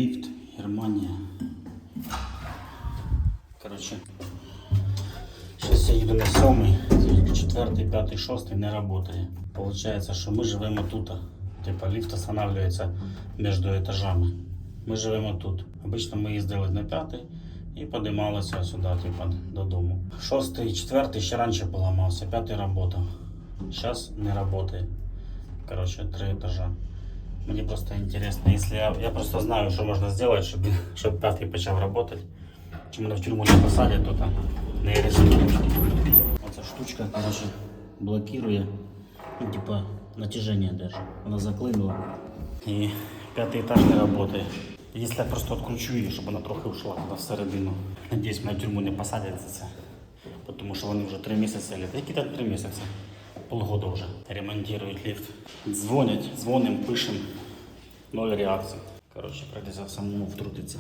Лифт, Германия. Короче, сейчас я їду на 7, 4, 5, 6 не работает. Получается, что мы живем тут. Типа лифт останавливается между этажами. Ми живемо тут. Обично ми їздили на 5 і підіймалися сюди, типа, додому. 6 і 4 ще раніше поламався, 5 працював. Зараз не працює. Короче, 3 етажа. Мені просто інтересно, якщо я просто знаю, що можна зробити, щоб 5 почав працювати. Чи мене в тюрму не посадять, то там не ризикую. Оця штучка, короче, блокує, ну, типа, натяжение держит. Вона заклинула. І 5 етаж не працює. Если я просто откручу її, щоб вона трохи ушла всередину. Надіюсь, мене в тюрму не посадять за це. Тому що вони вже 3 місяці літають. Які там 3 місяці? Полгода вже. Ремонтують ліфт. Дзвонять, дзвоним, пишемо. 0 реакцій. Коротше, прийдеться самому втрутитися.